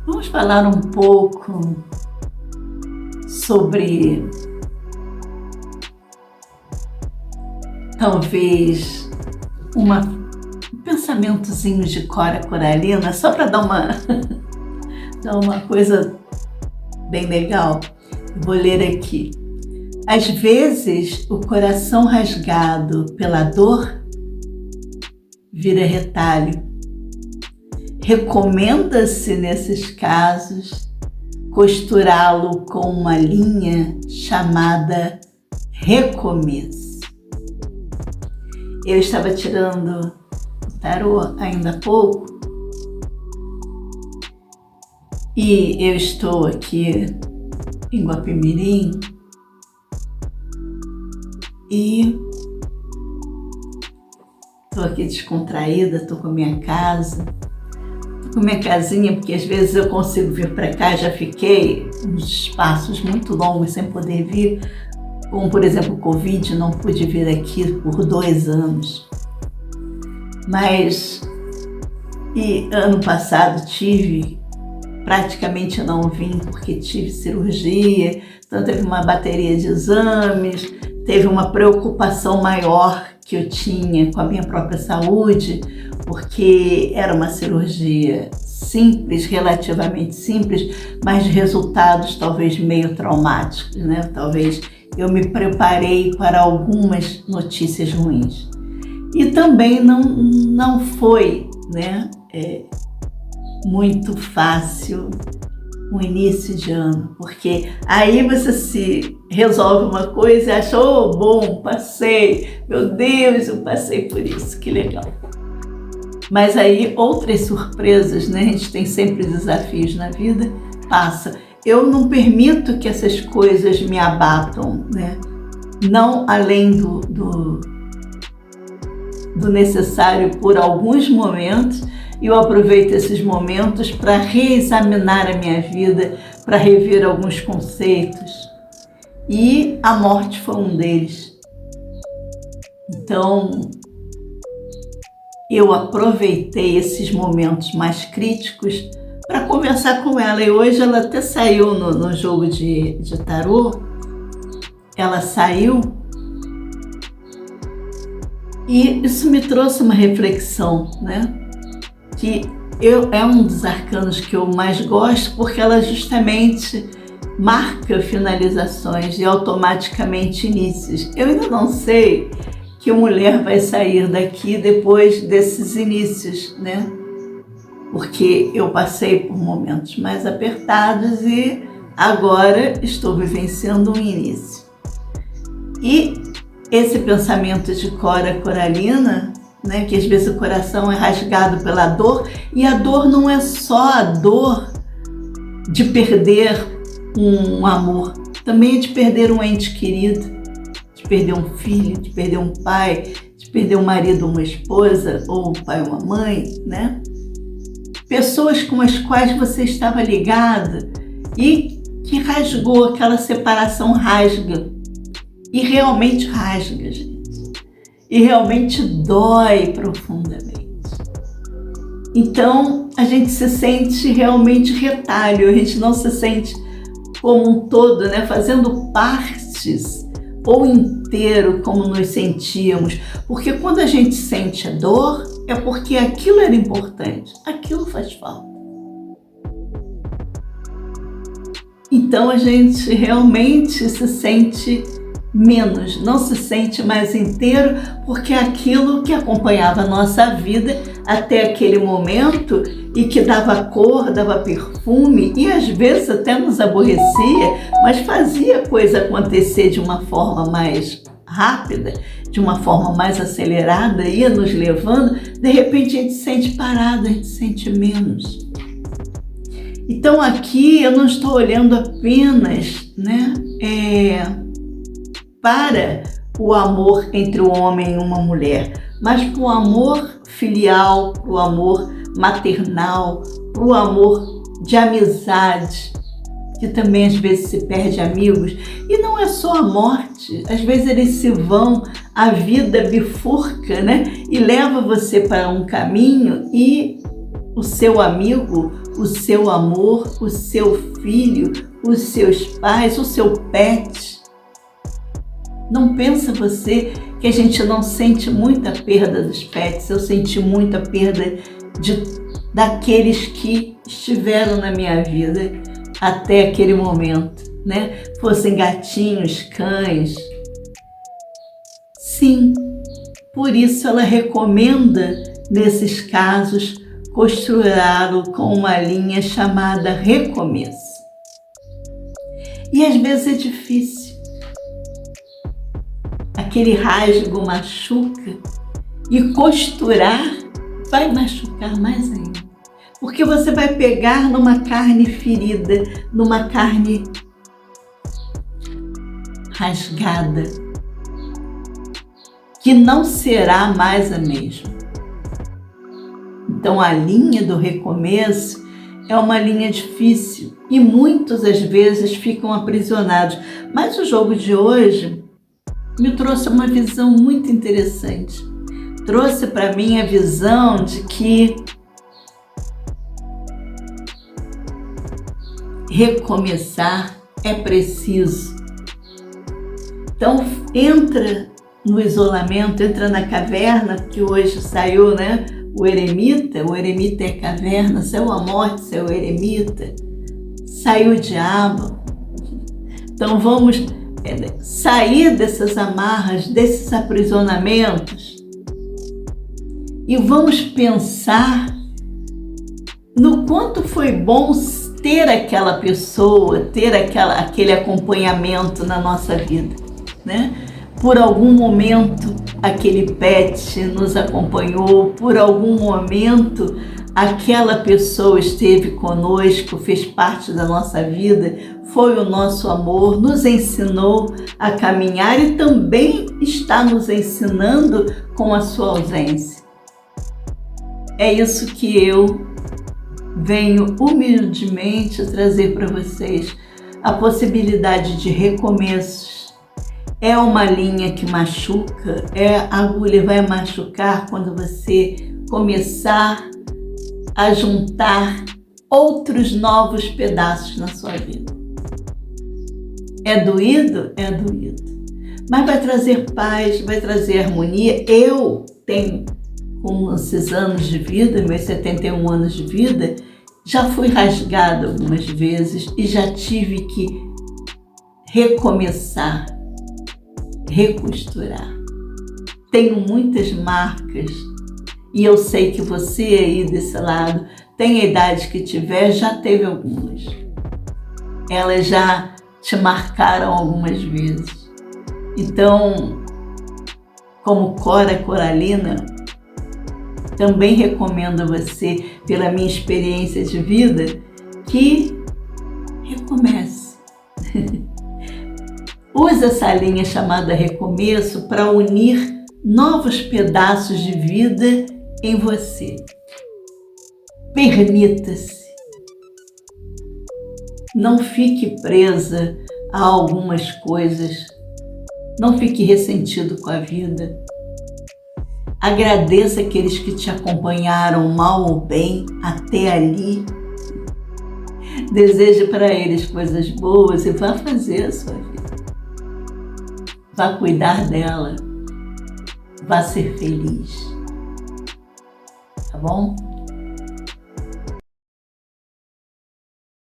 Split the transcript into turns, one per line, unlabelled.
Vamos falar um pouco sobre, talvez, um pensamentozinho de Cora Coralina, só para dar uma coisa bem legal. Vou ler aqui. Às vezes, o coração rasgado pela dor vira retalho. Recomenda-se, nesses casos, costurá-lo com uma linha chamada recomeço. Eu estava tirando o tarô ainda há pouco e eu estou aqui em Guapimirim e estou aqui descontraída, estou com a minha casa. Com minha casinha, porque às vezes eu consigo vir para cá, já fiquei uns espaços muito longos sem poder vir, como por exemplo o Covid, não pude vir aqui por 2 anos. Mas, ano passado praticamente não vim porque tive cirurgia, então teve uma bateria de exames, teve uma preocupação maior que eu tinha com a minha própria saúde, porque era uma cirurgia simples, relativamente simples, mas de resultados talvez meio traumáticos, né? Talvez eu me preparei para algumas notícias ruins. E também não foi, né, muito fácil o início de ano, porque aí você se resolve uma coisa e acha, oh, bom, passei, meu Deus, eu passei por isso, que legal. Mas aí outras surpresas, né? A gente tem sempre desafios na vida, passa. Eu não permito que essas coisas me abatam, né? Não além do necessário por alguns momentos, e eu aproveito esses momentos para reexaminar a minha vida, para rever alguns conceitos. E a morte foi um deles. Então, eu aproveitei esses momentos mais críticos para conversar com ela. E hoje ela até saiu no jogo de tarô. Ela saiu e isso me trouxe uma reflexão, né? Que é um dos arcanos que eu mais gosto, porque ela justamente marca finalizações e automaticamente inícios. Eu ainda não sei que mulher vai sair daqui depois desses inícios, né? Porque eu passei por momentos mais apertados e agora estou vivenciando um início. E esse pensamento de Cora Coralina, né, que às vezes o coração é rasgado pela dor, e a dor não é só a dor de perder um amor, também é de perder um ente querido, de perder um filho, de perder um pai, de perder um marido, uma esposa, ou um pai, uma mãe, né? Pessoas com as quais você estava ligado e que rasgou, aquela separação rasga. E realmente rasga, gente. E realmente dói profundamente. Então, a gente se sente realmente retalho, a gente não se sente como um todo, né? Fazendo partes ou inteiro como nos sentíamos. Porque quando a gente sente a dor, é porque aquilo era importante, aquilo faz falta. Então, a gente realmente se sente menos, não se sente mais inteiro, porque aquilo que acompanhava a nossa vida até aquele momento e que dava cor, dava perfume e às vezes até nos aborrecia, mas fazia a coisa acontecer de uma forma mais rápida, de uma forma mais acelerada, ia nos levando, de repente a gente se sente parado, a gente se sente menos. Então aqui eu não estou olhando apenas, né, para o amor entre o homem e uma mulher, mas para o amor filial, para o amor maternal, para o amor de amizade, que também às vezes se perde amigos. E não é só a morte, às vezes eles se vão, a vida bifurca, né? E leva você para um caminho e o seu amigo, o seu amor, o seu filho, os seus pais, o seu pet. Não pensa você que a gente não sente muita perda dos pets? Eu senti muita perda daqueles que estiveram na minha vida até aquele momento, né? Fossem gatinhos, cães. Sim, por isso ela recomenda, nesses casos, costurá-lo com uma linha chamada recomeço. E às vezes é difícil. Aquele rasgo machuca e costurar vai machucar mais ainda. Porque você vai pegar numa carne ferida, numa carne rasgada, que não será mais a mesma. Então a linha do recomeço é uma linha difícil e muitos às vezes ficam aprisionados. Mas o jogo de hoje me trouxe uma visão muito interessante. Trouxe para mim a visão de que recomeçar é preciso. Então entra no isolamento, entra na caverna, que hoje saiu, né? O eremita é caverna, saiu a morte, saiu o eremita, saiu o diabo. Então vamos sair dessas amarras, desses aprisionamentos e vamos pensar no quanto foi bom ter aquela pessoa, ter aquele acompanhamento na nossa vida, né? Por algum momento aquele pet nos acompanhou, por algum momento aquela pessoa esteve conosco, fez parte da nossa vida, foi o nosso amor, nos ensinou a caminhar e também está nos ensinando com a sua ausência. É isso que eu venho humildemente trazer para vocês, a possibilidade de recomeços. É uma linha que machuca, a agulha vai machucar quando você começar a juntar outros novos pedaços na sua vida. É doído? É doído. Mas vai trazer paz, vai trazer harmonia. Eu tenho, com esses anos de vida, meus 71 anos de vida, já fui rasgada algumas vezes e já tive que recomeçar, recosturar. Tenho muitas marcas e eu sei que você aí desse lado, tem a idade que tiver, já teve algumas. Elas já te marcaram algumas vezes. Então, como Cora Coralina, também recomendo a você, pela minha experiência de vida, que recomece. Use essa linha chamada recomeço para unir novos pedaços de vida em você. Permita-se. Não fique presa a algumas coisas. Não fique ressentido com a vida. Agradeça aqueles que te acompanharam, mal ou bem, até ali. Deseje para eles coisas boas e vá fazer a sua vida. Vá cuidar dela. Vá ser feliz. Tá bom?